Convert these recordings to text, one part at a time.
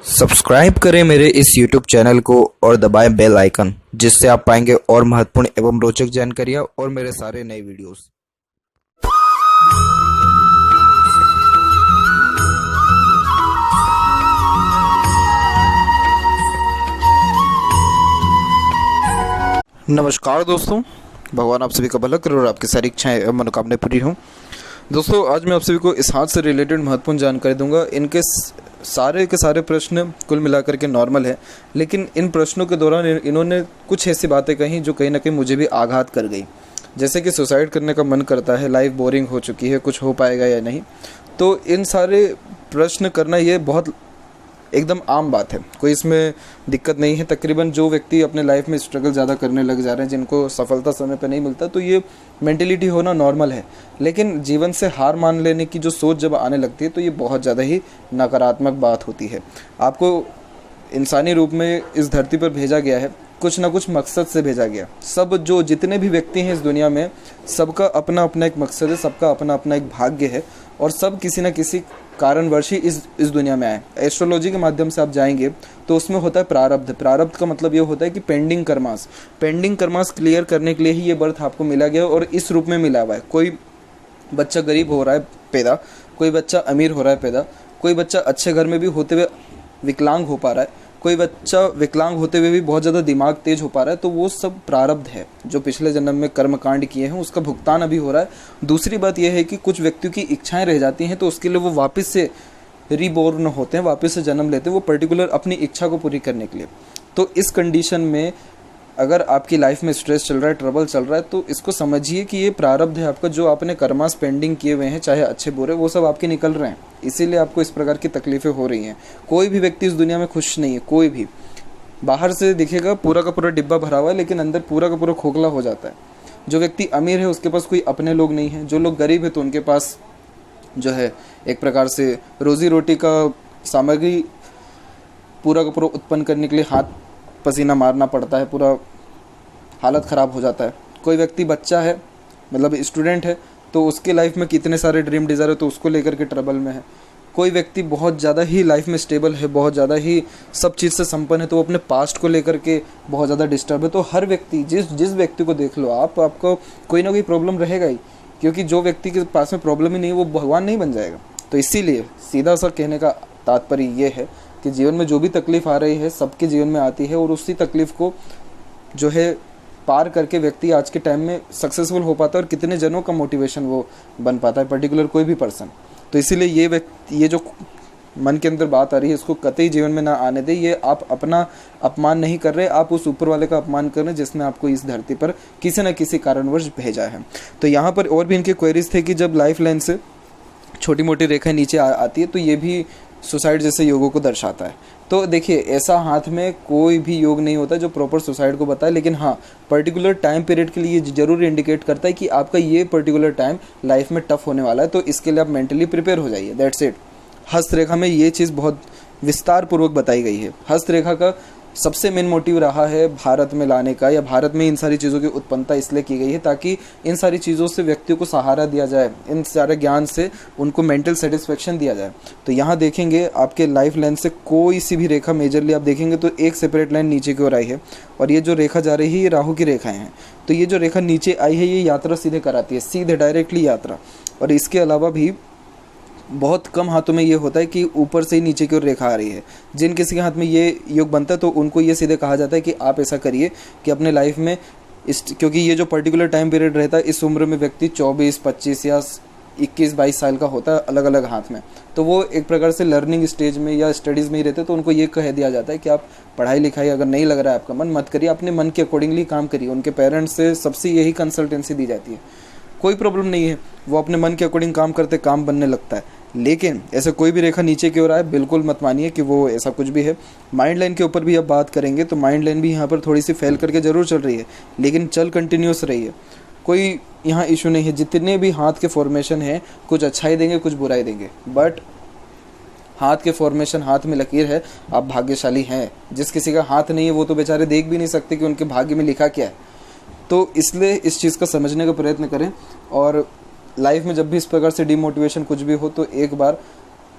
Subscribe करें मेरे इस YouTube चैनल को और दबाएं बेल आइकन, जिससे आप पाएंगे और महत्वपूर्ण एवं रोचक जानकारियाँ और मेरे सारे नए वीडियोस। नमस्कार दोस्तों, भगवान आप सभी का भला करे और आपकी सारी इच्छाएं एवं मनोकामनाएं पूरी हों। दोस्तों, आज मैं आप सभी को इस हाथ से रिलेटेड महत्वपूर्ण जानकारी दूंगा। इनके सारे के सारे प्रश्न कुल मिलाकर के नॉर्मल है, लेकिन इन प्रश्नों के दौरान इन्होंने कुछ ऐसी बातें कही जो कहीं ना कहीं मुझे भी आघात कर गई। जैसे कि सुसाइड करने का मन करता है, लाइफ बोरिंग हो चुकी है, कुछ हो पाएगा या नहीं। तो इन सारे प्रश्न करना ये बहुत एकदम आम बात है, कोई इसमें दिक्कत नहीं है। तकरीबन जो व्यक्ति अपने लाइफ में स्ट्रगल ज़्यादा करने लग जा रहे हैं, जिनको सफलता समय पे नहीं मिलता, तो ये मेंटेलिटी होना नॉर्मल है। लेकिन जीवन से हार मान लेने की जो सोच जब आने लगती है, तो ये बहुत ज़्यादा ही नकारात्मक बात होती है। आपको इंसानी रूप में इस धरती पर भेजा गया है, कुछ ना कुछ मकसद से भेजा गया। जितने भी व्यक्ति हैं इस दुनिया में, सबका अपना अपना एक मकसद है, सबका अपना अपना एक भाग्य है, और सब किसी न किसी कारणवश ही इस दुनिया में आए। एस्ट्रोलॉजी के माध्यम से आप जाएंगे तो उसमें होता है प्रारब्ध। प्रारब्ध का मतलब ये होता है कि पेंडिंग कर्मास क्लियर करने के लिए ही ये बर्थ आपको मिला गया और इस रूप में मिला हुआ है। कोई बच्चा गरीब हो रहा है पैदा, कोई बच्चा अमीर हो रहा है पैदा, कोई बच्चा अच्छे घर में भी होते हुए विकलांग हो पा रहा है, कोई बच्चा विकलांग होते हुए भी बहुत ज़्यादा दिमाग तेज हो पा रहा है। तो वो सब प्रारब्ध है, जो पिछले जन्म में कर्मकांड किए हैं उसका भुगतान अभी हो रहा है। दूसरी बात यह है कि कुछ व्यक्तियों की इच्छाएं रह जाती हैं, तो उसके लिए वो वापस से रीबोर्न होते हैं, वापस से जन्म लेते हैं, वो पर्टिकुलर अपनी इच्छा को पूरी करने के लिए। तो इस कंडीशन में अगर आपकी लाइफ में स्ट्रेस चल रहा है, ट्रबल चल रहा है, तो इसको समझिए कि ये प्रारब्ध है आपका। जो आपने कर्मास पेंडिंग किए हुए हैं, चाहे अच्छे बुरे, वो सब आपके निकल रहे हैं, इसीलिए आपको इस प्रकार की तकलीफें हो रही हैं। कोई भी व्यक्ति इस दुनिया में खुश नहीं है, कोई भी। बाहर से दिखेगा पूरा का पूरा डिब्बा भरा हुआ है, लेकिन अंदर पूरा का पूरा खोखला हो जाता है। जो व्यक्ति अमीर है उसके पास कोई अपने लोग नहीं हैं, जो लोग गरीब है तो उनके पास जो है एक प्रकार से रोजी रोटी का सामग्री पूरा का पूरा उत्पन्न करने के लिए हाथ पसीना मारना पड़ता है, पूरा हालत ख़राब हो जाता है। कोई व्यक्ति बच्चा है, मतलब स्टूडेंट है, तो उसके लाइफ में कितने सारे ड्रीम डिज़ायर है, तो उसको लेकर के ट्रबल में है। कोई व्यक्ति बहुत ज़्यादा ही लाइफ में स्टेबल है, बहुत ज़्यादा ही सब चीज़ से संपन्न है, तो वो अपने पास्ट को लेकर के बहुत ज़्यादा डिस्टर्ब है। तो हर व्यक्ति, जिस व्यक्ति को देख लो आपको कोई ना कोई प्रॉब्लम रहेगा ही, क्योंकि जो व्यक्ति के पास में प्रॉब्लम ही नहीं, वो भगवान नहीं बन जाएगा। तो इसीलिए सीधा सा कहने का तात्पर्य ये है कि जीवन में जो भी तकलीफ आ रही है, सबके जीवन में आती है, और उसी तकलीफ को जो है पार करके व्यक्ति आज के टाइम में सक्सेसफुल हो पाता है, और कितने जनों का मोटिवेशन वो बन पाता है, पर्टिकुलर कोई भी पर्सन। तो इसीलिए ये जो मन के अंदर बात आ रही है, इसको कतई जीवन में ना आने दे। ये आप अपना अपमान नहीं कर रहे, आप उस ऊपर वाले का अपमान कर रहे हैं, जिसने आपको इस धरती पर किसी न किसी कारणवश भेजा है। तो यहाँ पर और भी इनके क्वेरीज थे कि जब लाइफ लाइन से छोटी मोटी रेखाएं नीचे आती है, तो ये भी सुसाइड जैसे योगों को दर्शाता है। तो देखिए, ऐसा हाथ में कोई भी योग नहीं होता जो प्रॉपर सुसाइड को बताए, लेकिन हाँ, पर्टिकुलर टाइम पीरियड के लिए ये जरूर इंडिकेट करता है कि आपका ये पर्टिकुलर टाइम लाइफ में टफ होने वाला है। तो इसके लिए आप मेंटली प्रिपेयर हो जाइए, दैट्स इट। हस्तरेखा में ये चीज़ बहुत विस्तार पूर्वक बताई गई है। हस्तरेखा का सबसे मेन मोटिव रहा है भारत में लाने का, या भारत में इन सारी चीज़ों की उत्पन्नता इसलिए की गई है ताकि इन सारी चीज़ों से व्यक्तियों को सहारा दिया जाए, इन सारे ज्ञान से उनको मेंटल सेटिस्फेक्शन दिया जाए। तो यहाँ देखेंगे आपके लाइफ लाइन से कोई सी भी रेखा मेजरली आप देखेंगे तो एक सेपरेट लाइन नीचे की ओर आई है, और ये जो रेखा जा रही है ये राहु की रेखाएं हैं। तो ये जो रेखा नीचे आई है ये यात्रा सीधे कराती है, सीधे डायरेक्टली यात्रा। और इसके अलावा भी बहुत कम हाथों में ये होता है कि ऊपर से ही नीचे की ओर रेखा आ रही है। जिन किसी के हाथ में ये योग बनता है तो उनको ये सीधे कहा जाता है कि आप ऐसा करिए कि अपने लाइफ में क्योंकि ये जो पर्टिकुलर टाइम पीरियड रहता है, इस उम्र में व्यक्ति 24, 25 या 21, 22 साल का होता है अलग अलग हाथ में। तो वो एक प्रकार से लर्निंग स्टेज में या स्टडीज़ में ही रहते हैं। तो उनको ये कह दिया जाता है कि आप पढ़ाई लिखाई अगर नहीं लग रहा है आपका मन, मत करिए, अपने मन के अकॉर्डिंगली काम करिए। उनके पेरेंट्स से सबसे यही कंसल्टेंसी दी जाती है। कोई प्रॉब्लम नहीं है, वो अपने मन के अकॉर्डिंग काम करते काम बनने लगता है। लेकिन ऐसे कोई भी रेखा नीचे की ओर आए, बिल्कुल मत मानिए कि वो ऐसा कुछ भी है। माइंड लाइन के ऊपर भी अब बात करेंगे, तो माइंड लाइन भी यहाँ पर थोड़ी सी फेल करके जरूर चल रही है, लेकिन चल कंटिन्यूस रही है। कोई यहाँ इशू नहीं है। जितने भी हाथ के फॉर्मेशन है, कुछ अच्छाई देंगे, कुछ बुराई देंगे, बट हाथ के फॉर्मेशन, हाथ में लकीर है, आप भाग्यशाली हैं। जिस किसी का हाथ नहीं है वो तो बेचारे देख भी नहीं सकते कि उनके भाग्य में लिखा क्या है। तो इसलिए इस चीज़ का समझने का प्रयत्न करें, और लाइफ में जब भी इस प्रकार से डिमोटिवेशन कुछ भी हो तो एक बार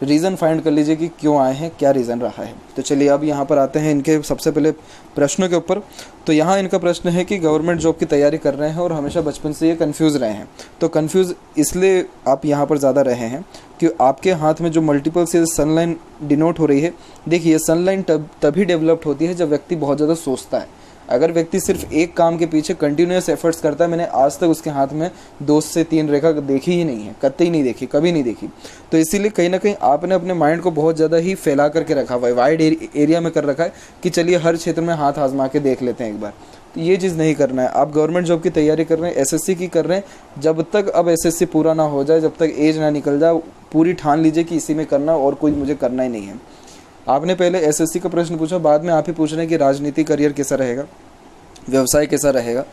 रीज़न फाइंड कर लीजिए कि क्यों आए हैं, क्या रीज़न रहा है। तो चलिए अब यहाँ पर आते हैं इनके सबसे पहले प्रश्नों के ऊपर। तो यहाँ इनका प्रश्न है कि गवर्नमेंट जॉब की तैयारी कर रहे हैं और हमेशा बचपन से ये कन्फ्यूज़ रहे हैं। तो कन्फ्यूज़ इसलिए आप यहाँ पर ज़्यादा रहे हैं कि आपके हाथ में जो मल्टीपल से सनलाइन डिनोट हो रही है, देखिए सनलाइन तभी डेवलप्ड होती है जब व्यक्ति बहुत ज़्यादा सोचता है। अगर व्यक्ति सिर्फ एक काम के पीछे कंटिन्यूस एफर्ट्स करता है, मैंने आज तक उसके हाथ में 2 से 3 रेखा देखी ही नहीं है, कतई नहीं देखी, कभी नहीं देखी। तो इसीलिए कहीं ना कहीं आपने अपने माइंड को बहुत ज़्यादा ही फैला करके रखा हुआ है, वाइड एरिया में कर रखा है कि चलिए हर क्षेत्र में हाथ आजमा के देख लेते हैं एक बार। तो ये चीज़ नहीं करना है। आप गवर्नमेंट जॉब की तैयारी कर रहे हैं, एसएससी की कर रहे हैं, जब तक अब एसएससी पूरा ना हो जाए, जब तक एज ना निकल जाए, पूरी ठान लीजिए कि इसी में करना और कोई मुझे करना ही नहीं है। आपने पहले एसएससी का प्रश्न पूछा, बाद में आप ही पूछ रहे हैं कि राजनीति करियर कैसा रहेगा, व्यवसाय कैसा रहेगा।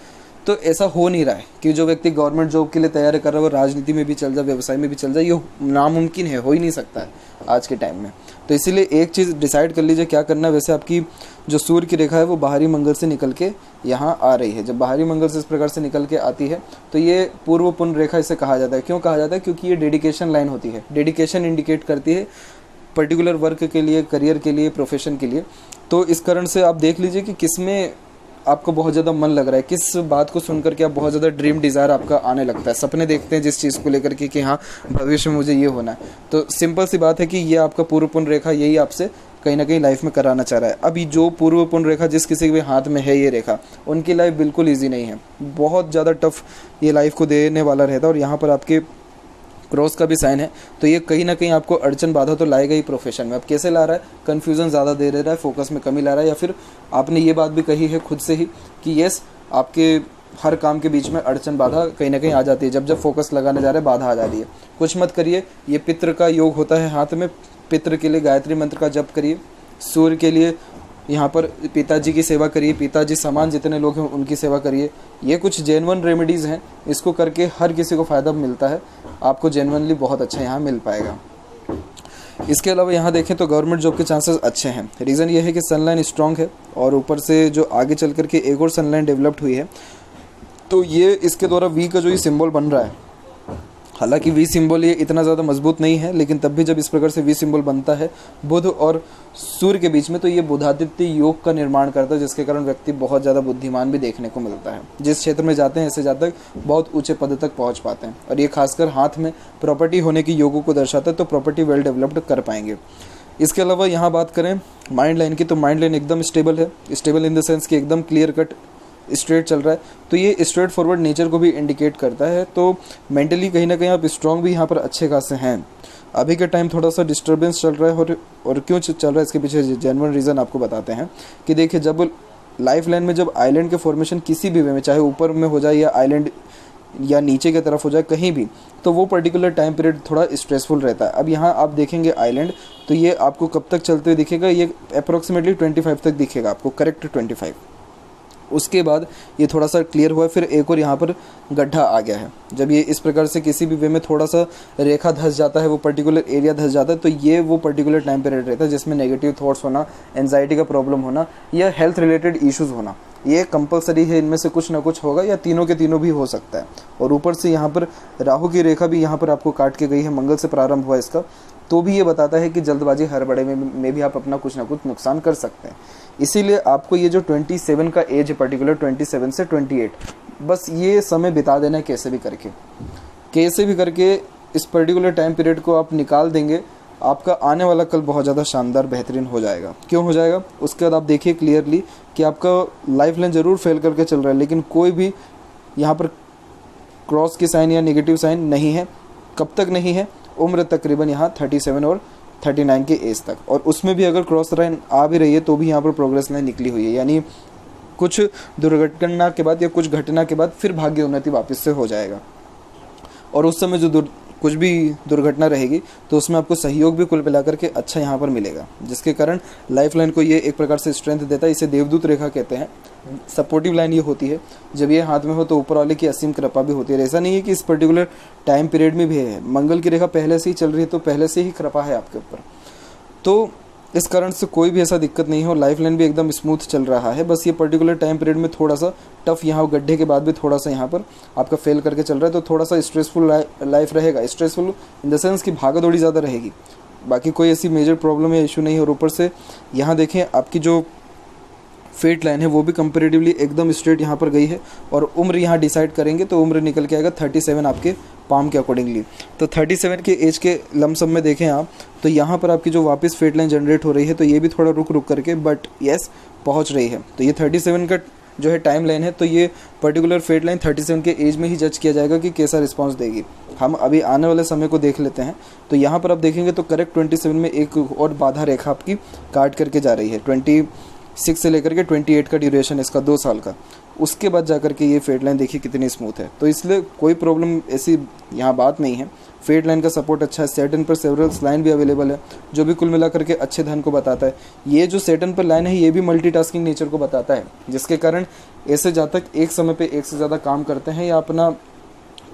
तो ऐसा हो नहीं रहा है कि जो व्यक्ति गवर्नमेंट जॉब के लिए तैयारी कर रहा है वो राजनीति में भी चल जाए, व्यवसाय में भी चल जाए। ये नामुमकिन है, हो ही नहीं सकता है आज के टाइम में। तो इसीलिए एक चीज़ डिसाइड कर लीजिए क्या करना है। वैसे आपकी जो सूर्य की रेखा है वो बाहरी मंगल से निकल के यहाँ आ रही है। जब बाहरी मंगल से इस प्रकार से निकल के आती है तो ये पूर्व पुण्य रेखा इसे कहा जाता है। क्यों कहा जाता है? क्योंकि ये डेडिकेशन लाइन होती है। डेडिकेशन इंडिकेट करती है पर्टिकुलर वर्क के लिए, करियर के लिए, प्रोफेशन के लिए। तो इस कारण से आप देख लीजिए कि किस में आपको बहुत ज़्यादा मन लग रहा है, किस बात को सुनकर के आप बहुत ज़्यादा ड्रीम डिज़ायर आपका आने लगता है, सपने देखते हैं जिस चीज़ को लेकर के कि हाँ भविष्य में मुझे ये होना है। तो सिंपल सी बात है कि ये आपका पूर्व पुण्य रेखा यही आपसे कहीं ना कहीं लाइफ में कराना चाह रहा है। अभी जो पूर्व पुण्य रेखा जिस किसी के हाथ में है ये रेखा, उनकी लाइफ बिल्कुल ईजी नहीं है, बहुत ज़्यादा टफ ये लाइफ को देने वाला रहता है। और यहाँ पर आपके क्रॉस का भी साइन है, तो ये कहीं ना कहीं आपको अड़चन बाधा तो लाएगा ही प्रोफेशन में। अब कैसे ला रहा है? कन्फ्यूज़न ज़्यादा दे रहा है, फोकस में कमी ला रहा है, या फिर आपने ये बात भी कही है खुद से ही कि यस आपके हर काम के बीच में अड़चन बाधा कहीं ना कहीं आ जाती है। जब जब फोकस लगाने जा रहे हैं बाधा आ जा रही है। कुछ मत करिए, ये पितृ का योग होता है हाथ में, पितृ के लिए गायत्री मंत्र का जप करिए। सूर्य के लिए यहाँ पर पिताजी की सेवा करिए, पिताजी समान जितने लोग हैं उनकी सेवा करिए। ये कुछ जेन्युइन रेमेडीज़ हैं, इसको करके हर किसी को फ़ायदा मिलता है, आपको जेन्युइनली बहुत अच्छा यहाँ मिल पाएगा। इसके अलावा यहाँ देखें तो गवर्नमेंट जॉब के चांसेस अच्छे हैं। रीज़न ये है कि सनलाइन स्ट्रॉन्ग है और ऊपर से जो आगे चल कर के एक और सनलाइन डेवलप्ड हुई है, तो ये इसके द्वारा वी का जो ये सिंबल बन रहा है, हालांकि वी सिंबल ये इतना ज़्यादा मजबूत नहीं है, लेकिन तब भी जब इस प्रकार से वी सिंबल बनता है बुध और सूर्य के बीच में, तो ये बुधादित्य योग का निर्माण करता है, जिसके कारण व्यक्ति बहुत ज़्यादा बुद्धिमान भी देखने को मिलता है। जिस क्षेत्र में जाते हैं ऐसे जाते बहुत ऊंचे पद तक पहुंच पाते हैं। और ये खासकर हाथ में प्रॉपर्टी होने की योगों को दर्शाता है, तो प्रॉपर्टी वेल डेवलप्ड कर पाएंगे। इसके अलावा यहाँ बात करें माइंड लाइन की, तो माइंड लाइन एकदम स्टेबल है। स्टेबल इन द सेंस कि एकदम क्लियर कट स्ट्रेट चल रहा है, तो ये स्ट्रेट फॉरवर्ड नेचर को भी इंडिकेट करता है। तो मेंटली कहीं ना कहीं आप स्ट्रॉन्ग भी यहाँ पर अच्छे खासे हैं। अभी के टाइम थोड़ा सा डिस्टर्बेंस चल रहा है, और क्यों चल रहा है इसके पीछे जेन्युइन रीज़न आपको बताते हैं कि देखिए जब लाइफ लाइन में जब आइलैंड के फॉर्मेशन किसी भी वे में, चाहे ऊपर में हो जाए या आइलैंड या नीचे की तरफ हो जाए, कहीं भी, तो वो पर्टिकुलर टाइम पीरियड थोड़ा स्ट्रेसफुल रहता है। अब यहाँ आप देखेंगे आइलैंड, तो ये आपको कब तक चलते हुए दिखेगा? ये अप्रोक्सीमेटली 25 तक दिखेगा आपको, करेक्ट 25। उसके बाद ये थोड़ा सा क्लियर हुआ, फिर एक और यहाँ पर गड्ढा आ गया है। जब ये इस प्रकार से किसी भी वे में थोड़ा सा रेखा धस जाता है, वो पर्टिकुलर एरिया धस जाता है, तो ये वो पर्टिकुलर टाइम पीरियड रहता है जिसमें नेगेटिव थॉट्स होना, एंजाइटी का प्रॉब्लम होना या हेल्थ रिलेटेड इश्यूज़ होना, ये कंपलसरी है। इनमें से कुछ ना कुछ होगा, या तीनों के तीनों भी हो सकता है। और ऊपर से यहाँ पर राहु की रेखा भी यहाँ पर आपको काट के गई है, मंगल से प्रारंभ हुआ इसका, तो भी ये बताता है कि जल्दबाजी हड़बड़ी में भी आप अपना कुछ ना कुछ नुकसान कर सकते हैं। इसीलिए आपको ये जो 27 का एज है, पर्टिकुलर 27 से 28, बस ये समय बिता देना है कैसे भी करके इस पर्टिकुलर टाइम पीरियड को आप निकाल देंगे, आपका आने वाला कल बहुत ज़्यादा शानदार बेहतरीन हो जाएगा। क्यों हो जाएगा? उसके बाद आप देखिए क्लियरली कि आपका लाइफ लाइन ज़रूर फेल करके चल रहा है, लेकिन कोई भी यहाँ पर क्रॉस की साइन या नेगेटिव साइन नहीं है। कब तक नहीं है? उम्र तकरीबन यहाँ 37 और 39 के एज तक। और उसमें भी अगर क्रॉस लाइन आ भी रही है तो भी यहाँ पर प्रोग्रेस लाइन निकली हुई है, यानी कुछ दुर्घटना के बाद या कुछ घटना के बाद फिर भाग्य उन्नति वापस से हो जाएगा। और उस समय जो कुछ भी दुर्घटना रहेगी तो उसमें आपको सहयोग भी कुल मिलाकर के अच्छा यहाँ पर मिलेगा, जिसके कारण लाइफ लाइन को ये एक प्रकार से स्ट्रेंथ देता है। इसे देवदूत रेखा कहते हैं। सपोर्टिव लाइन ये होती है, जब ये हाथ में हो तो ऊपर वाले की असीम कृपा भी होती है। ऐसा नहीं है कि इस पर्टिकुलर टाइम पीरियड में भी है, मंगल की रेखा पहले से ही चल रही है तो पहले से ही कृपा है आपके ऊपर, तो इस कारण से कोई भी ऐसा दिक्कत नहीं हो। लाइफ लाइन भी एकदम स्मूथ चल रहा है। बस ये पर्टिकुलर टाइम पीरियड में थोड़ा सा टफ, यहाँ गड्ढे के बाद भी थोड़ा सा यहाँ पर आपका फेल करके चल रहा है, तो थोड़ा सा स्ट्रेसफुल लाइफ रहेगा। स्ट्रेसफुल इन द सेंस कि भागा दौड़ी ज़्यादा रहेगी, बाकी कोई ऐसी मेजर प्रॉब्लम या इशू नहीं है। और ऊपर से यहाँ देखें आपकी जो फेट लाइन है वो भी कंपेरेटिवली एकदम स्ट्रेट यहाँ पर गई है। और उम्र यहाँ डिसाइड करेंगे तो उम्र निकल के आएगा 37 आपके पाम के अकॉर्डिंगली। तो 37 के एज के लमसम में देखें आप तो यहाँ पर आपकी जो वापस फेट लाइन जनरेट हो रही है तो ये भी थोड़ा रुक करके बट यस पहुँच रही है। तो ये 37 का जो है टाइम लाइन है, तो ये पर्टिकुलर फेट लाइन 37 के एज में ही जज किया जाएगा कि कैसा रिस्पांस देगी। हम अभी आने वाले समय को देख लेते हैं। तो यहाँ पर आप देखेंगे तो करेक्ट 27 में एक और बाधा रेखा आपकी काट करके जा रही है। 26 से लेकर के 28 का ड्यूरेशन इसका 2 साल का, उसके बाद जाकर के ये फेट लाइन देखिए कितनी स्मूथ है। तो इसलिए कोई प्रॉब्लम ऐसी यहाँ बात नहीं है। फेट लाइन का सपोर्ट अच्छा है। सैटर्न पर सेवरल लाइन भी अवेलेबल है जो भी कुल मिलाकर के अच्छे धन को बताता है। ये जो सैटर्न पर लाइन है ये भी मल्टीटास्किंग नेचर को बताता है, जिसके कारण ऐसे जातक एक समय पे एक से ज़्यादा काम करते हैं या अपना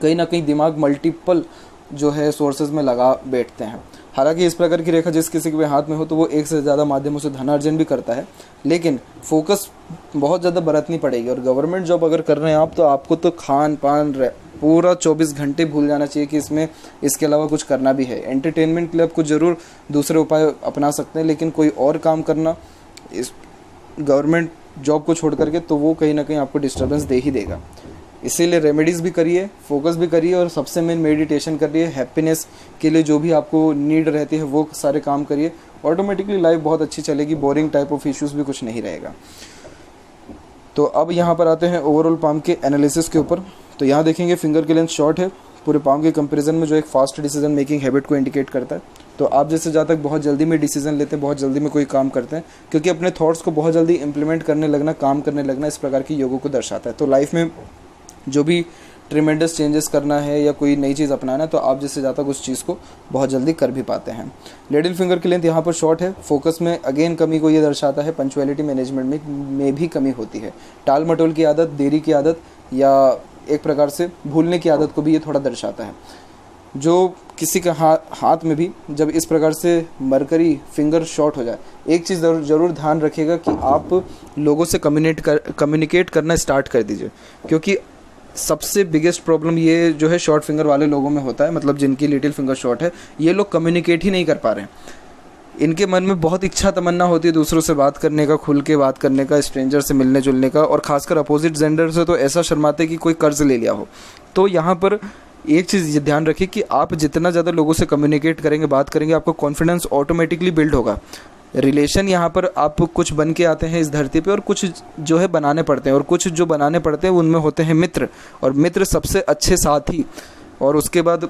कहीं ना कहीं दिमाग मल्टीपल जो है सोर्सेज में लगा बैठते हैं। हालांकि इस प्रकार की रेखा जिस किसी के हाथ में हो तो वो एक से ज़्यादा माध्यमों से धनार्जन भी करता है, लेकिन फोकस बहुत ज़्यादा बरतनी पड़ेगी। और गवर्नमेंट जॉब अगर कर रहे हैं आप तो आपको तो खान पान पूरा 24 घंटे भूल जाना चाहिए कि इसमें इसके अलावा कुछ करना भी है। एंटरटेनमेंट के लिए आप कुछ ज़रूर दूसरे उपाय अपना सकते हैं, लेकिन कोई और काम करना इस गवर्नमेंट जॉब को छोड़ करके तो वो कहीं ना कहीं आपको डिस्टर्बेंस दे ही देगा। इसीलिए रेमेडीज़ भी करिए, फोकस भी करिए और सबसे मेन मेडिटेशन करिए। हैप्पीनेस के लिए जो भी आपको नीड रहती है वो सारे काम करिए। ऑटोमेटिकली लाइफ बहुत अच्छी चलेगी, बोरिंग टाइप ऑफ इश्यूज़ भी कुछ नहीं रहेगा। तो अब यहाँ पर आते हैं ओवरऑल पाम के एनालिसिस के ऊपर। तो यहाँ देखेंगे फिंगर की लेंथ शॉर्ट है पूरे पाम के कंपैरिजन में, जो एक फास्ट डिसीजन मेकिंग हैबिट को इंडिकेट करता है। तो आप जैसे जहाँ तक बहुत जल्दी में डिसीजन लेते हैं, बहुत जल्दी में कोई काम करते हैं, क्योंकि अपने थॉट्स को बहुत जल्दी इंप्लीमेंट करने लगना, काम करने लगना, इस प्रकार की योगों को दर्शाता है। तो लाइफ में जो भी ट्रिमेंडस चेंजेस करना है या कोई नई चीज़ अपनाना है तो आप जिससे ज़्यादा उस चीज़ को बहुत जल्दी कर भी पाते हैं। लिटिल फिंगर की लेंथ यहाँ पर शॉर्ट है। फोकस में अगेन कमी को ये दर्शाता है। पंक्चुअलिटी मैनेजमेंट में भी कमी होती है। टाल मटोल की आदत, देरी की आदत या एक प्रकार से भूलने की आदत को भी ये थोड़ा दर्शाता है। जो किसी का हाथ में भी जब इस प्रकार से मरकरी फिंगर शॉर्ट हो जाए, एक चीज़ ज़रूर ध्यान रखिएगा कि आप लोगों से कम्युनिकेट करना स्टार्ट कर दीजिए, क्योंकि सबसे बिगेस्ट प्रॉब्लम ये जो है शॉर्ट फिंगर वाले लोगों में होता है, मतलब जिनकी लिटिल फिंगर शॉर्ट है, ये लोग कम्युनिकेट ही नहीं कर पा रहे हैं। इनके मन में बहुत इच्छा तमन्ना होती है दूसरों से बात करने का, खुल के बात करने का, स्ट्रेंजर से मिलने जुलने का, और खासकर अपोजिट जेंडर से तो ऐसा शर्माते कि कोई कर्ज ले लिया हो। तो यहाँ पर एक चीज़ ध्यान रखिए कि आप जितना ज़्यादा लोगों से कम्युनिकेट करेंगे, बात करेंगे, आपका कॉन्फिडेंस ऑटोमेटिकली बिल्ड होगा। रिलेशन यहाँ पर आप कुछ बन के आते हैं इस धरती पे और कुछ जो है बनाने पड़ते हैं, और कुछ जो बनाने पड़ते हैं उनमें होते हैं मित्र, और मित्र सबसे अच्छे साथी, और उसके बाद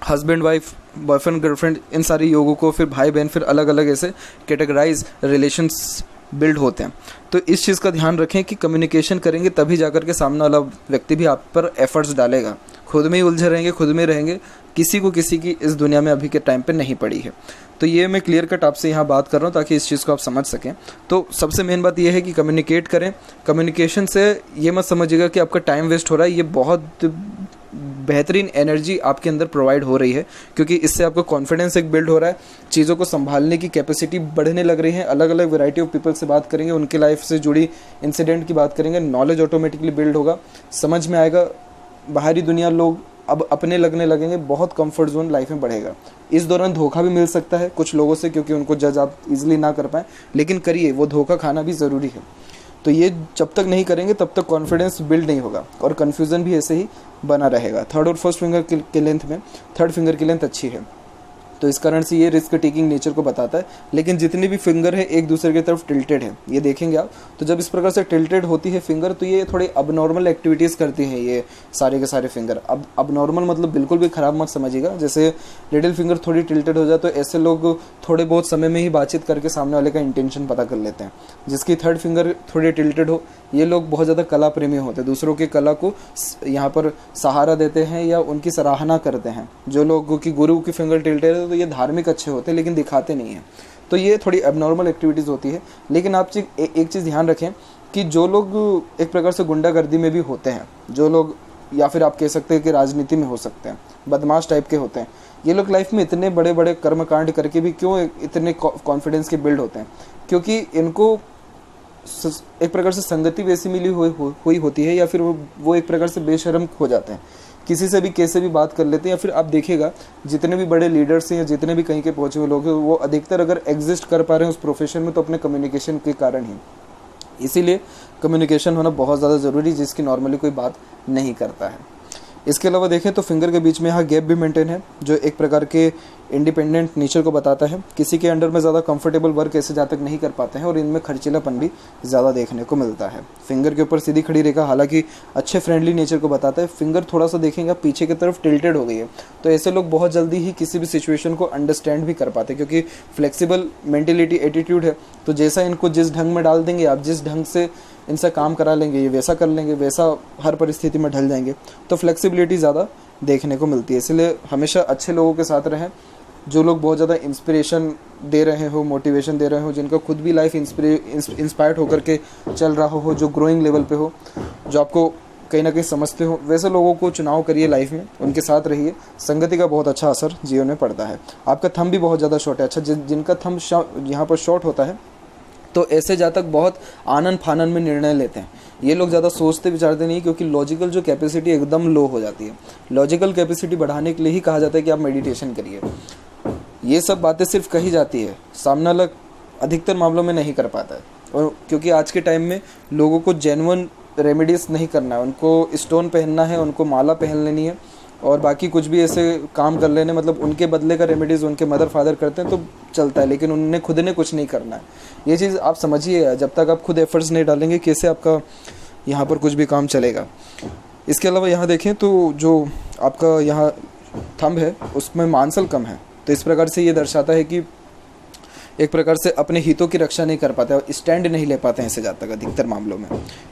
हस्बैंड वाइफ, बॉयफ्रेंड गर्लफ्रेंड, इन सारी योगों को फिर भाई बहन, फिर अलग अलग ऐसे कैटेगराइज रिलेशंस बिल्ड होते हैं। तो इस चीज़ का ध्यान रखें कि कम्युनिकेशन करेंगे तभी जाकर के सामने वाला व्यक्ति भी आप पर एफर्ट्स डालेगा। खुद में ही उलझे रहेंगे, खुद में रहेंगे, किसी को किसी की इस दुनिया में अभी के टाइम पे नहीं पड़ी है। तो ये मैं क्लियर कट आपसे यहाँ बात कर रहा हूँ ताकि इस चीज़ को आप समझ सकें। तो सबसे मेन बात ये है कि कम्युनिकेट करें। कम्युनिकेशन से ये मत समझिएगा कि आपका टाइम वेस्ट हो रहा है, ये बहुत बेहतरीन एनर्जी आपके अंदर प्रोवाइड हो रही है, क्योंकि इससे आपका कॉन्फिडेंस एक बिल्ड हो रहा है, चीज़ों को संभालने की कैपेसिटी बढ़ने लग रही है। अलग अलग वैरायटी ऑफ पीपल से बात करेंगे, उनके लाइफ से जुड़ी इंसिडेंट की बात करेंगे, नॉलेज ऑटोमेटिकली बिल्ड होगा, समझ में आएगा, बाहरी दुनिया लोग अब अपने लगने लगेंगे, बहुत कंफर्ट जोन लाइफ में बढ़ेगा। इस दौरान धोखा भी मिल सकता है कुछ लोगों से, क्योंकि उनको जज आप इजीली ना कर पाएँ, लेकिन करिए, वो धोखा खाना भी ज़रूरी है। तो ये जब तक नहीं करेंगे तब तक कॉन्फिडेंस बिल्ड नहीं होगा और कन्फ्यूज़न भी ऐसे ही बना रहेगा। थर्ड और फर्स्ट फिंगर के लेंथ में थर्ड फिंगर की लेंथ अच्छी है, तो इस कारण से ये रिस्क टेकिंग नेचर को बताता है। लेकिन जितनी भी फिंगर है एक दूसरे की तरफ टिल्टेड है, ये देखेंगे आप। तो जब इस प्रकार से टिल्टेड होती है फिंगर तो ये थोड़ी अबनॉर्मल एक्टिविटीज़ करती हैं ये सारे के सारे फिंगर। अब अबनॉर्मल मतलब बिल्कुल भी ख़राब मत समझिएगा। जैसे लिटिल फिंगर थोड़ी टिल्टेड हो जाए तो ऐसे लोग थोड़े बहुत समय में ही बातचीत करके सामने वाले का इंटेंशन पता कर लेते हैं। जिसकी थर्ड फिंगर थोड़ी टिल्टेड हो, ये लोग बहुत ज़्यादा कला प्रेमी होते हैं, दूसरों की कला को यहाँ पर सहारा देते हैं या उनकी सराहना करते हैं। जो लोगों की गुरु की फिंगर टिल्टेड है तो ये धार्मिक अच्छे होते हैं लेकिन दिखाते नहीं हैं। तो ये थोड़ी एबनॉर्मल एक्टिविटीज़ होती है। लेकिन आप एक चीज़ ध्यान रखें कि जो लोग एक प्रकार से गुंडागर्दी में भी होते हैं, जो लोग, या फिर आप कह सकते हैं कि राजनीति में हो सकते हैं, बदमाश टाइप के होते हैं, ये लोग लाइफ में इतने बड़े बड़े कर्मकांड करके भी क्यों इतने कॉन्फिडेंस के बिल्ड होते हैं? क्योंकि इनको एक प्रकार से संगति वैसी मिली हुई होती है, या फिर वो एक प्रकार से बेशर्म हो जाते हैं। किसी से भी कैसे भी बात कर लेते हैं, या फिर आप देखिएगा जितने भी बड़े लीडर्स हैं या जितने भी कहीं के पहुँचे हुए लोग हैं, वो अधिकतर अगर एग्जिस्ट कर पा रहे हैं उस प्रोफेशन में तो अपने कम्युनिकेशन के कारण ही। इसीलिए कम्युनिकेशन होना बहुत ज़्यादा ज़रूरी, जिसकी नॉर्मली कोई बात नहीं करता है। इसके अलावा देखें तो फिंगर के बीच में यहाँ गैप भी मेंटेन है, जो एक प्रकार के इंडिपेंडेंट नेचर को बताता है। किसी के अंडर में ज़्यादा कंफर्टेबल वर्क ऐसे जहाँ तक नहीं कर पाते हैं, और इनमें खर्चीलापन भी ज़्यादा देखने को मिलता है। फिंगर के ऊपर सीधी खड़ी रेखा हालांकि अच्छे फ्रेंडली नेचर को बताता है। फिंगर थोड़ा सा देखेंगे पीछे की तरफ टिल्टेड हो गई है, तो ऐसे लोग बहुत जल्दी ही किसी भी सिचुएशन को अंडरस्टैंड भी कर पाते हैं, क्योंकि फ्लेक्सिबल मेंटेलिटी एटीट्यूड है। तो जैसा इनको जिस ढंग में डाल देंगे आप, जिस ढंग से इनसे काम करा लेंगे, ये वैसा कर लेंगे, वैसा हर परिस्थिति में ढल जाएंगे। तो फ्लेक्सिबिलिटी ज़्यादा देखने को मिलती है। इसलिए हमेशा अच्छे लोगों के साथ रहें, जो लोग बहुत ज़्यादा इंस्पिरेशन दे रहे हो, मोटिवेशन दे रहे हो, जिनका खुद भी लाइफ इंस्पायर्ड होकर के चल रहा हो, जो ग्रोइंग लेवल पे हो, जो आपको कहीं ना कहीं समझते हो, वैसे लोगों को चुनाव करिए लाइफ में, उनके साथ रहिए। संगति का बहुत अच्छा असर जीवन में पड़ता है। आपका थंब भी बहुत ज़्यादा शॉर्ट है। अच्छा, जिनका थंब यहाँ पर शॉर्ट होता है तो ऐसे जातक बहुत आनन फानन में निर्णय लेते हैं। ये लोग ज़्यादा सोचते विचारते नहीं, क्योंकि लॉजिकल जो कैपेसिटी एकदम लो हो जाती है। लॉजिकल कैपेसिटी बढ़ाने के लिए ही कहा जाता है कि आप मेडिटेशन करिए। ये सब बातें सिर्फ कही जाती है, सामने वाला अधिकतर मामलों में नहीं कर पाता है। और क्योंकि आज के टाइम में लोगों को जेन्युइन रेमेडीज नहीं करना है, उनको स्टोन पहनना है, उनको माला पहन लेनी है, और बाकी कुछ भी ऐसे काम कर लेने, मतलब उनके बदले का रेमेडीज़ उनके मदर फादर करते हैं तो चलता है, लेकिन उन्होंने खुद ने कुछ नहीं करना है। ये चीज़ आप समझिए, जब तक आप खुद एफर्ट्स नहीं डालेंगे कैसे आपका यहाँ पर कुछ भी काम चलेगा। इसके अलावा यहाँ देखें तो जो आपका यहाँ थंब है उसमें मांसल कम है, तो इस प्रकार से ये दर्शाता है कि एक प्रकार से अपने हितों की रक्षा नहीं कर पाते और स्टैंड नहीं ले पाते हैं ऐसे जातक अधिकतर मामलों में।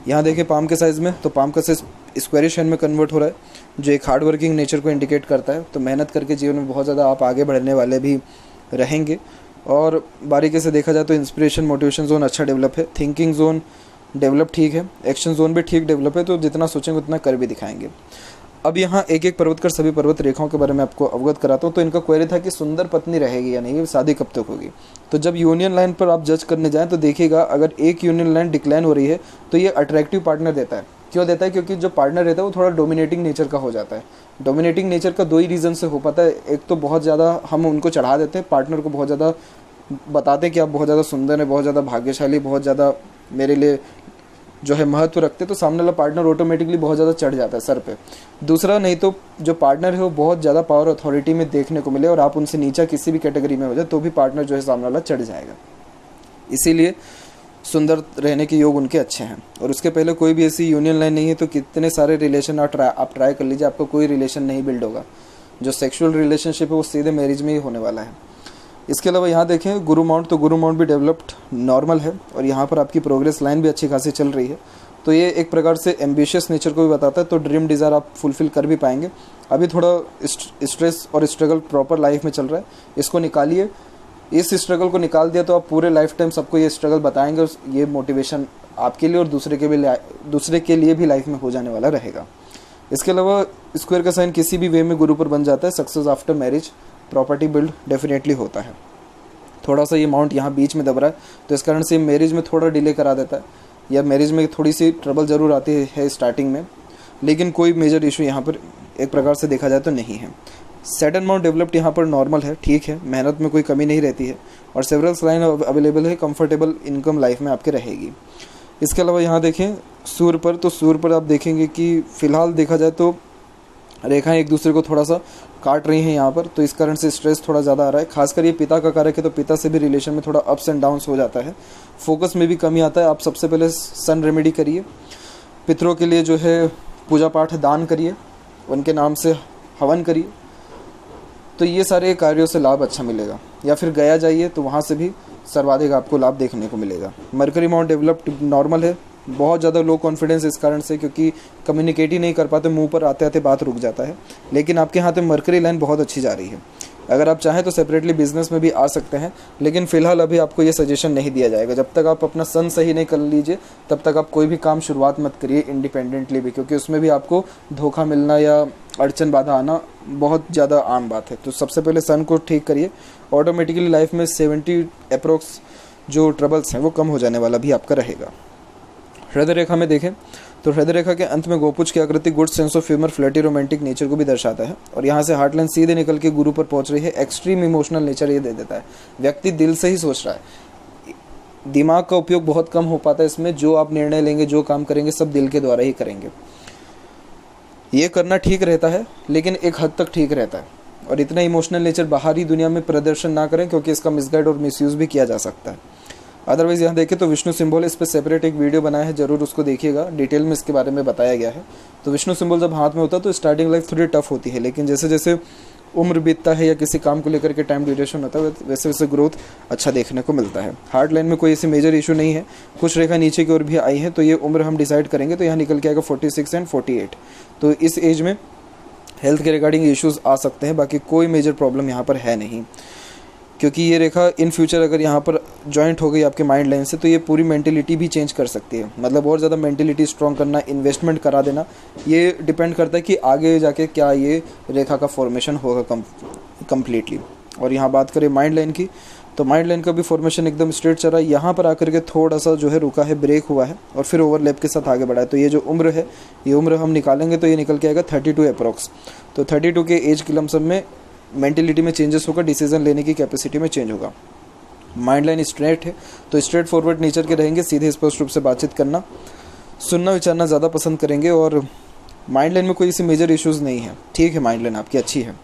यहाँ देखें पाम के साइज़ में, तो पाम का साइज स्क्वायरिश हैंड में कन्वर्ट हो रहा है, जो एक हार्ड वर्किंग नेचर को इंडिकेट करता है। तो मेहनत करके जीवन में बहुत ज़्यादा आप आगे बढ़ने वाले भी रहेंगे। और बारीकी से देखा जाए तो इंस्पिरेशन मोटिवेशन जोन अच्छा डेवलप है, थिंकिंग जोन डेवलप ठीक है, एक्शन जोन भी ठीक डेवलप है, तो जितना सोचेंगे उतना कर भी दिखाएंगे। अब यहाँ एक एक पर्वत कर सभी पर्वत रेखाओं के बारे में आपको अवगत कराता हूँ। तो इनका क्वेरी था कि सुंदर पत्नी रहेगी या नहीं, शादी कब तक होगी। तो जब यूनियन लाइन पर आप जज करने जाएं तो देखिएगा, अगर एक यूनियन लाइन डिक्लाइन हो रही है तो ये अट्रैक्टिव पार्टनर देता है। क्यों देता है? क्योंकि जो पार्टनर रहता है वो थोड़ा डोमिनेटिंग नेचर का हो जाता है। डोमिनेटिंग नेचर का दो ही रीज़न से हो पाता है। एक तो बहुत ज़्यादा हम उनको चढ़ा देते हैं, पार्टनर को बहुत ज़्यादा बताते हैं कि आप बहुत ज़्यादा सुंदर हैं, बहुत ज़्यादा भाग्यशाली, बहुत ज़्यादा मेरे लिए जो है महत्व रखते, तो सामने वाला पार्टनर ऑटोमेटिकली बहुत ज़्यादा चढ़ जाता है सर पे। दूसरा, नहीं तो जो पार्टनर है वो बहुत ज़्यादा पावर अथॉरिटी में देखने को मिले और आप उनसे नीचा किसी भी कैटेगरी में हो जाए तो भी पार्टनर जो है सामने वाला चढ़ जाएगा। इसीलिए सुंदर रहने के योग उनके अच्छे हैं। और उसके पहले कोई भी ऐसी यूनियन लाइन नहीं है तो कितने सारे रिलेशन आप ट्राई कर लीजिए, आपका कोई रिलेशन नहीं बिल्ड होगा। जो सेक्सुअल रिलेशनशिप है वो सीधे मैरिज में ही होने वाला है। इसके अलावा यहाँ देखें गुरु माउंट, तो गुरु माउंट भी डेवलप्ड नॉर्मल है और यहाँ पर आपकी प्रोग्रेस लाइन भी अच्छी खासी चल रही है। तो ये एक प्रकार से एम्बिशियस नेचर को भी बताता है, तो ड्रीम डिज़ायर आप फुलफिल कर भी पाएंगे। अभी थोड़ा स्ट्रेस और स्ट्रगल प्रॉपर लाइफ में चल रहा है, इसको निकालिए। इस स्ट्रगल को निकाल दिया तो आप पूरे लाइफ टाइम सबको ये स्ट्रगल बताएंगे और ये मोटिवेशन आपके लिए और दूसरे के लिए भी लाइफ में हो जाने वाला रहेगा। इसके अलावा स्क्वायर का साइन किसी भी वे में गुरु पर बन जाता है। Success after marriage, property build definitely होता है। थोड़ा सा ये माउंट यहाँ बीच में दब रहा है तो इस कारण से मैरिज में थोड़ा डिले करा देता है, या मैरिज में थोड़ी सी ट्रबल ज़रूर आती है स्टार्टिंग में, लेकिन कोई मेजर इशू यहाँ पर एक प्रकार से देखा जाए तो नहीं है। सैटर्न माउंट डेवलप्ड यहाँ पर नॉर्मल है, ठीक है, मेहनत में कोई कमी नहीं रहती है और सेवरल लाइन अवेलेबल है, कंफर्टेबल इनकम लाइफ में आपके रहेगी। इसके अलावा यहाँ देखें सूर्य पर, तो सूर्य पर आप देखेंगे कि फ़िलहाल देखा जाए तो रेखाएं एक दूसरे को थोड़ा सा काट रही हैं यहाँ पर, तो इस कारण से स्ट्रेस थोड़ा ज़्यादा आ रहा है। खासकर ये पिता का कारक है तो पिता से भी रिलेशन में थोड़ा अप्स एंड डाउन्स हो जाता है, फोकस में भी कमी आता है। आप सबसे पहले सन रेमेडी करिए, पितरों के लिए जो है पूजा पाठ दान करिए, उनके नाम से हवन करिए, तो ये सारे कार्यों से लाभ अच्छा मिलेगा। या फिर गया जाइए तो वहाँ से भी सर्वाधिक आपको लाभ देखने को मिलेगा। मरकरी माउंट डेवलप्ड नॉर्मल है, बहुत ज़्यादा लो कॉन्फिडेंस इस कारण से क्योंकि कम्युनिकेट ही नहीं कर पाते, मुंह पर आते आते बात रुक जाता है। लेकिन आपके हाथ में मरकरी लाइन बहुत अच्छी जा रही है, अगर आप चाहें तो सेपरेटली बिजनेस में भी आ सकते हैं, लेकिन फ़िलहाल अभी आपको ये सजेशन नहीं दिया जाएगा। जब तक आप अपना सन सही नहीं कर लीजिए तब तक आप कोई भी काम शुरुआत मत करिए इंडिपेंडेंटली भी, क्योंकि उसमें भी आपको धोखा मिलना या अड़चन बाधा आना बहुत ज़्यादा आम बात है। तो सबसे पहले सन को ठीक करिए, ऑटोमेटिकली लाइफ में 70 अप्रोक्स जो ट्रबल्स हैं वो कम हो जाने वाला भी आपका रहेगा। हृदय रेखा में देखें तो हृदय रेखा के अंत में गोपुज की आकृति good sense of humour, flirty, romantic nature को भी दर्शाता है। और यहाँ से हार्ट लाइन सीधे निकल के गुरु पर पहुंच रही है। एक्सट्रीम इमोशनल नेचर ये दे देता है, व्यक्ति दिल से ही सोच रहा है, दिमाग का उपयोग बहुत कम हो पाता है इसमें। जो आप निर्णय लेंगे, जो काम करेंगे, सब दिल के द्वारा ही करेंगे। ये करना ठीक रहता है, लेकिन एक हद तक ठीक रहता है। और इतना इमोशनल नेचर बाहरी दुनिया में प्रदर्शन ना करें, क्योंकि इसका मिसगाइड और मिसयूज़ भी किया जा सकता है। अदरवाइज यहाँ देखें तो विष्णु सिंबल, इस पर सेपरेट एक वीडियो बनाया है, जरूर उसको देखिएगा, डिटेल में इसके बारे में बताया गया है। तो विष्णु सिंबल जब हाथ में होता है तो स्टार्टिंग लाइफ थोड़ी टफ होती है, लेकिन जैसे जैसे उम्र बीतता है या किसी काम को लेकर के टाइम ड्यूरेशन होता है, वैसे वैसे ग्रोथ अच्छा देखने को मिलता है। हार्ट लाइन में कोई ऐसी मेजर इशू नहीं है। कुछ रेखा नीचे की ओर भी आई है, तो ये उम्र हम डिसाइड करेंगे, तो यहाँ निकल के आएगा 46 एंड 48। तो इस एज में हेल्थ के रिगार्डिंग इश्यूज आ सकते हैं, बाकी कोई मेजर प्रॉब्लम यहाँ पर है नहीं। क्योंकि ये रेखा इन फ्यूचर अगर यहाँ पर जॉइंट हो गई आपके माइंड लाइन से, तो ये पूरी मेंटेलिटी भी चेंज कर सकती है। मतलब और ज़्यादा मेंटेलिटी स्ट्रॉन्ग करना, इन्वेस्टमेंट करा देना, ये डिपेंड करता है कि आगे जाके क्या ये रेखा का फॉर्मेशन होगा कम्प्लीटली। और यहाँ बात करें माइंड लाइन की, तो माइंड लाइन का भी फॉर्मेशन एकदम स्ट्रेट चल रहा है। यहाँ पर आकर के थोड़ा सा जो है रुका है, ब्रेक हुआ है, और फिर ओवरलैप के साथ आगे बढ़ा है। तो ये जो उम्र है, ये उम्र हम निकालेंगे तो ये निकल के आएगा 32 अप्रॉक्स। तो 32 के एज के लमसम में मेंटेलिटी में चेंजेस होगा, डिसीजन लेने की कैपेसिटी में चेंज होगा। माइंड लाइन स्ट्रेट है, तो स्ट्रेट फॉरवर्ड नेचर के रहेंगे, सीधे स्पष्ट रूप से बातचीत करना, सुनना विचारना ज़्यादा पसंद करेंगे। और माइंड लाइन में कोई ऐसी मेजर इश्यूज़ नहीं है, ठीक है, माइंड लाइन आपकी अच्छी है,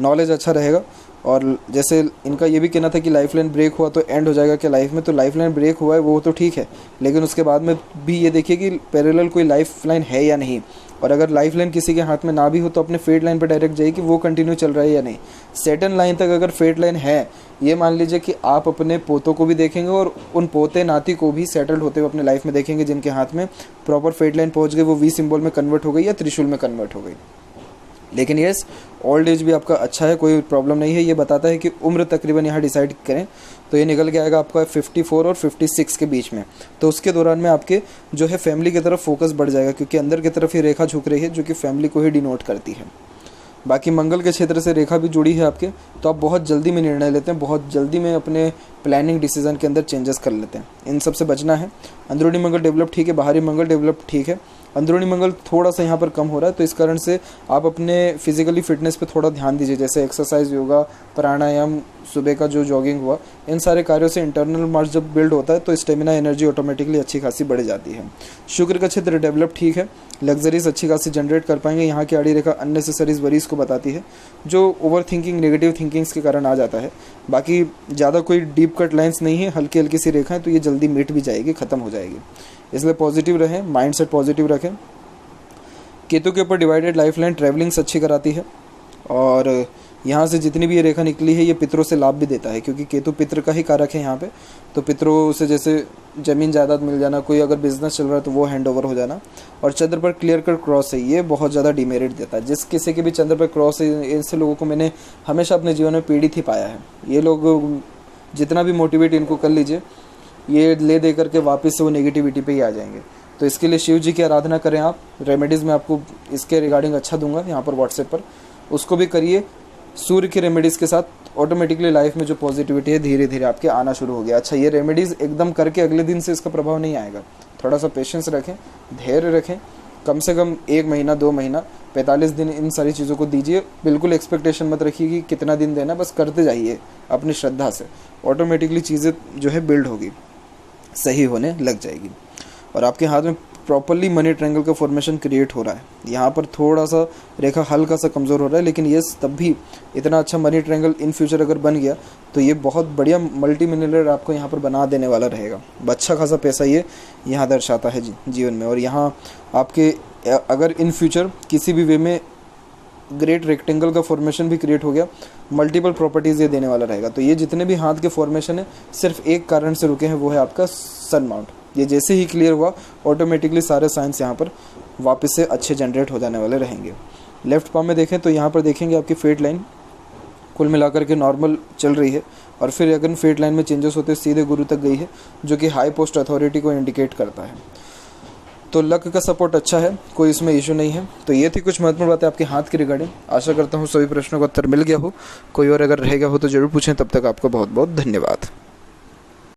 नॉलेज अच्छा रहेगा। और जैसे इनका ये भी कहना था कि लाइफ लाइन ब्रेक हुआ तो एंड हो जाएगा क्या लाइफ में, तो लाइफ लाइन ब्रेक हुआ है वो तो ठीक है, लेकिन उसके बाद में भी ये देखिए कि पैरेलल कोई लाइफ लाइन है या नहीं। और अगर लाइफ लाइन किसी के हाथ में ना भी हो तो अपने फेट लाइन पर डायरेक्ट जाइए कि वो कंटिन्यू चल रहा है या नहीं। सेटन लाइन तक अगर फेट लाइन है, ये मान लीजिए कि आप अपने पोतों को भी देखेंगे और उन पोते नाती को भी सेटल्ड होते हुए अपने लाइफ में देखेंगे, जिनके हाथ में प्रॉपर फेट लाइन पहुँच गई, वो वी सिंबल में कन्वर्ट हो गई या त्रिशूल में कन्वर्ट हो गई। लेकिन यस, ओल्ड एज भी आपका अच्छा है, कोई प्रॉब्लम नहीं है। ये बताता है कि उम्र तकरीबन यहाँ डिसाइड करें तो ये निकल के आएगा आपका 54 और 56 के बीच में। तो उसके दौरान में आपके जो है फैमिली की तरफ फोकस बढ़ जाएगा, क्योंकि अंदर की तरफ ये रेखा झुक रही है जो कि फैमिली को ही डिनोट करती है। बाकी मंगल के क्षेत्र से रेखा भी जुड़ी है आपके, तो आप बहुत जल्दी में निर्णय लेते हैं, बहुत जल्दी में अपने प्लानिंग डिसीजन के अंदर चेंजेस कर लेते हैं। इन सब से बचना है। अंदरूनी मंगल डेवलप ठीक है, बाहरी मंगल डेवलप ठीक है। अंदरूनी मंगल थोड़ा सा यहाँ पर कम हो रहा है, तो इस कारण से आप अपने फिजिकली फिटनेस पे थोड़ा ध्यान दीजिए, जैसे एक्सरसाइज, योगा, प्राणायाम, सुबह का जो जॉगिंग हुआ, इन सारे कार्यों से इंटरनल मार्च जब बिल्ड होता है तो स्टेमिना एनर्जी ऑटोमेटिकली अच्छी खासी बढ़ जाती है। शुक्र का क्षेत्र डेवलप ठीक है, लग्जरीज अच्छी खासी जनरेट कर पाएंगे। यहाँ की आड़ी रेखा अननेसेसरीज वरीज को बताती है, जो ओवर थिंकिंग, नेगेटिव थिंकिंग्स के कारण आ जाता है। बाकी ज़्यादा कोई डीप कट लाइन्स नहीं है, हल्की हल्की सी रेखा है, तो ये जल्दी मिट भी जाएगी, ख़त्म हो जाएगी। इसलिए पॉजिटिव रहें, माइंड सेट पॉजिटिव रखें। केतु के ऊपर डिवाइडेड लाइफ लाइन ट्रैवलिंग्स अच्छी कराती है, और यहाँ से जितनी भी ये रेखा निकली है ये पितरों से लाभ भी देता है, क्योंकि केतु पितर का ही कारक है यहाँ पे। तो पितरों से जैसे ज़मीन जायदाद मिल जाना, कोई अगर बिजनेस चल रहा है तो वो हैंड ओवर हो जाना। और चंद्र पर क्लियर कट क्रॉस है, ये बहुत ज़्यादा डिमेरिट देता है। जिस किसी के भी चंद्र पर क्रॉस है, ऐसे लोगों को मैंने हमेशा अपने जीवन में पीड़ित ही पाया है। ये लोग जितना भी मोटिवेट इनको कर लीजिए, ये ले दे करके वापस से वो नेगेटिविटी पे ही आ जाएंगे। तो इसके लिए शिव जी की आराधना करें आप। रेमेडीज़ मैं आपको इसके रिगार्डिंग अच्छा दूंगा यहाँ पर व्हाट्सएप पर, उसको भी करिए। सूर्य की रेमेडीज़ के साथ ऑटोमेटिकली लाइफ में जो पॉजिटिविटी है धीरे धीरे आपके आना शुरू हो गया। अच्छा, ये रेमेडीज़ एकदम करके अगले दिन से इसका प्रभाव नहीं आएगा, थोड़ा सा पेशेंस रखें, धैर्य रखें, कम से कम 1 महीना 2 महीना 45 दिन इन सारी चीज़ों को दीजिए। बिल्कुल एक्सपेक्टेशन मत रखिए कि कितना दिन देना, बस करते जाइए अपनी श्रद्धा से, ऑटोमेटिकली चीज़ें जो है बिल्ड होगी, सही होने लग जाएगी। और आपके हाथ में प्रॉपरली मनी ट्रायंगल का फॉर्मेशन क्रिएट हो रहा है। यहाँ पर थोड़ा सा रेखा हल्का सा कमज़ोर हो रहा है, लेकिन ये तब भी इतना अच्छा मनी ट्रायंगल इन फ्यूचर अगर बन गया तो ये बहुत बढ़िया मल्टी मिलियनर आपको यहाँ पर बना देने वाला रहेगा। अच्छा खासा पैसा ये यहाँ दर्शाता है जीवन में। और यहाँ आपके अगर इन फ्यूचर किसी भी वे में ग्रेट रेक्टेंगल का फॉर्मेशन भी क्रिएट हो गया, मल्टीपल प्रॉपर्टीज़ ये देने वाला रहेगा। तो ये जितने भी हाथ के फॉर्मेशन है सिर्फ एक कारण से रुके हैं, वो है आपका सन माउंट। ये जैसे ही क्लियर हुआ ऑटोमेटिकली सारे साइंस यहाँ पर वापस से अच्छे जनरेट हो जाने वाले रहेंगे। लेफ्ट पाम में देखें तो यहाँ पर देखेंगे आपकी फेट लाइन कुल मिलाकर के नॉर्मल चल रही है, और फिर अगर फेट लाइन में चेंजेस होते सीधे गुरु तक गई है, जो कि हाई पोस्ट अथॉरिटी को इंडिकेट करता है। तो लक का सपोर्ट अच्छा है, कोई इसमें इशू नहीं है। तो ये थी कुछ महत्वपूर्ण बातें आपके हाथ की रिगार्डिंग। आशा करता हूँ सभी प्रश्नों का उत्तर मिल गया हो। कोई और अगर रह गया हो तो ज़रूर पूछें। तब तक आपका बहुत बहुत धन्यवाद।